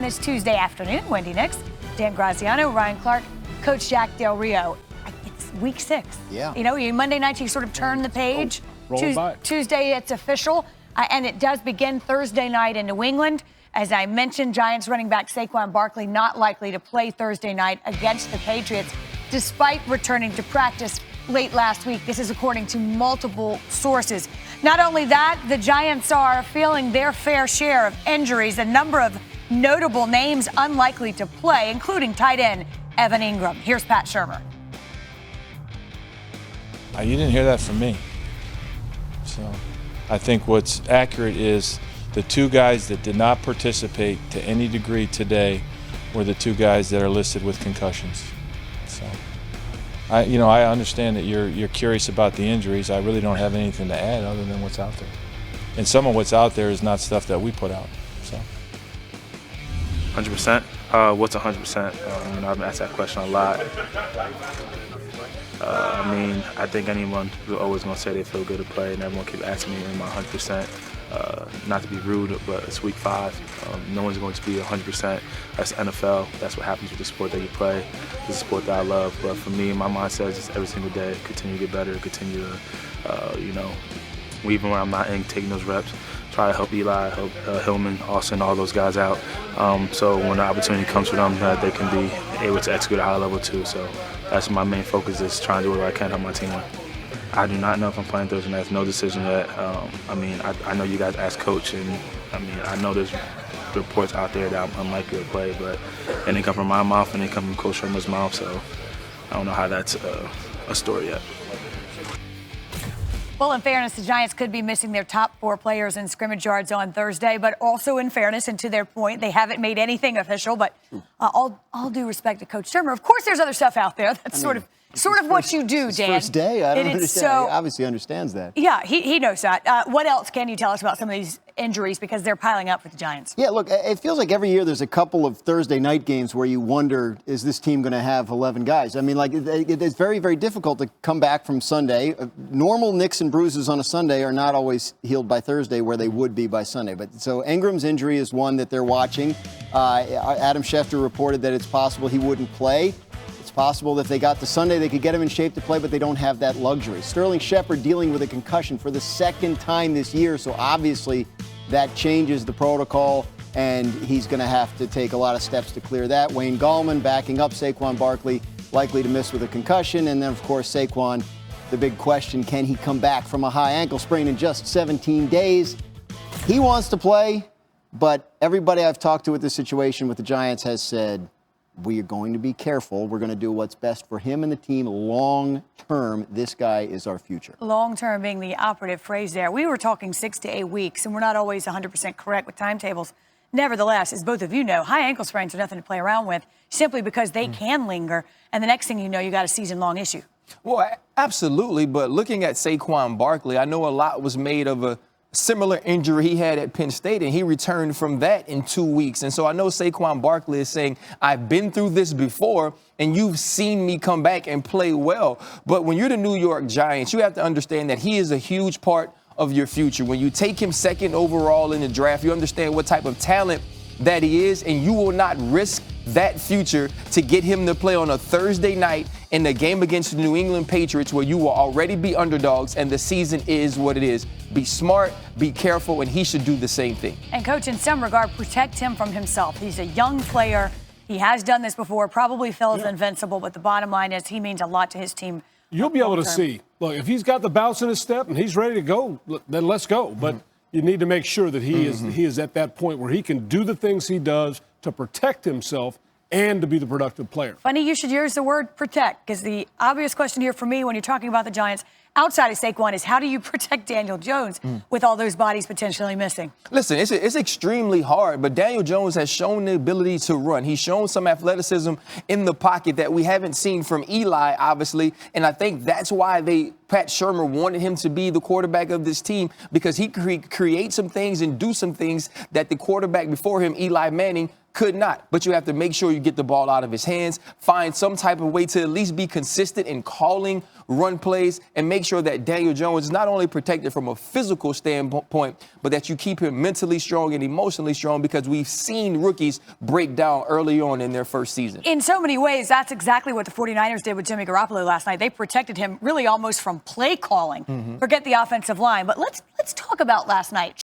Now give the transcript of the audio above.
This Tuesday afternoon, Wendy Nix, Dan Graziano, Ryan Clark, Coach Jack Del Rio. It's week 6. Yeah. You know, Monday night you sort of turn the page. Tuesday it's official, and it does begin Thursday night in New England. As I mentioned, Giants running back Saquon Barkley not likely to play Thursday night against the Patriots, despite returning to practice late last week. This is according to multiple sources. Not only that, the Giants are feeling their fair share of injuries. A number of notable names unlikely to play, including tight end Evan Ingram. Here's Pat Shurmur. You didn't hear that from me. So I think what's accurate is the two guys that did not participate to any degree today were the two guys that are listed with concussions. So I understand that you're curious about the injuries. I really don't have anything to add other than what's out there. And some of what's out there is not stuff that we put out. So 100%. What's 100%? I've been asked that question a lot. I think anyone is always going to say they feel good to play, and everyone keeps asking me, am I 100%? Not to be rude, but it's week 5. No one's going to be 100%. That's NFL. That's what happens with the sport that you play. It's a sport that I love. But for me, my mindset is just every single day, continue to get better, continue to, even when I'm not in, taking those reps, try to help Eli, help Hillman, Austin, all those guys out. So when the opportunity comes for them, that they can be able to execute at a high level too. So that's my main focus, is trying to do what I can to help my team win. I do not know if I'm playing Thursday night. There's no decision yet. I know you guys asked Coach, and I know there's reports out there that I'm unlikely to play, but and they come from my mouth and they come from Coach Shurmur's mouth, so I don't know how that's a story yet. Well, in fairness, the Giants could be missing their top 4 players in scrimmage yards on Thursday, but also in fairness, and to their point, they haven't made anything official. But all due respect to Coach Shurmur, of course, there's other stuff out there. That's sort of what you do, Dan. First day, I don't understand. He obviously understands that. Yeah, he knows that. What else can you tell us about some of these injuries, because they're piling up for the Giants? Yeah, look, it feels like every year there's a couple of Thursday night games where you wonder, is this team going to have 11 guys? It's very, very difficult to come back from Sunday. Normal nicks and bruises on a Sunday are not always healed by Thursday where they would be by Sunday. But so Ingram's injury is one that they're watching. Adam Schefter reported that it's possible he wouldn't play. It's possible that if they got to Sunday, they could get him in shape to play, but they don't have that luxury. Sterling Shepard dealing with a concussion for the second time this year, so obviously that changes the protocol, and he's going to have to take a lot of steps to clear that. Wayne Gallman backing up Saquon Barkley, likely to miss with a concussion. And then, of course, Saquon, the big question, can he come back from a high ankle sprain in just 17 days? He wants to play, but everybody I've talked to with this situation with the Giants has said, we are going to be careful. We're going to do what's best for him and the team long term. This guy is our future. Long term being the operative phrase there. We were talking 6 to 8 weeks, and we're not always 100% correct with timetables. Nevertheless, as both of you know, high ankle sprains are nothing to play around with, simply because they can linger, and the next thing you know, you got a season-long issue. Well, absolutely, but looking at Saquon Barkley, I know a lot was made of a similar injury he had at Penn State, and he returned from that in 2 weeks. And so I know Saquon Barkley is saying, I've been through this before, and you've seen me come back and play well. But when you're the New York Giants, you have to understand that he is a huge part of your future. When you take him 2nd overall in the draft, you understand what type of talent that he is, and you will not risk that future to get him to play on a Thursday night in the game against the New England Patriots, where you will already be underdogs and the season is what it is. Be smart, be careful, and he should do the same thing. And Coach, in some regard, protect him from himself. He's a young player. He has done this before, probably feels invincible, but the bottom line is he means a lot to his team. You'll be able to see. Look, if he's got the bounce in his step and he's ready to go, then let's go. But you need to make sure that he is at that point where he can do the things he does to protect himself and to be the productive player. Funny you should use the word protect, because the obvious question here for me when you're talking about the Giants outside of Saquon is, how do you protect Daniel Jones with all those bodies potentially missing? Listen, it's extremely hard, but Daniel Jones has shown the ability to run. He's shown some athleticism in the pocket that we haven't seen from Eli, obviously, and I think that's why Pat Shurmur wanted him to be the quarterback of this team, because he create some things and do some things that the quarterback before him, Eli Manning, Could not. But you have to make sure you get the ball out of his hands, find some type of way to at least be consistent in calling run plays, and make sure that Daniel Jones is not only protected from a physical standpoint, but that you keep him mentally strong and emotionally strong, because we've seen rookies break down early on in their first season. In so many ways, that's exactly what the 49ers did with Jimmy Garoppolo last night. They protected him really almost from play calling. Forget the offensive line. But let's talk about last night.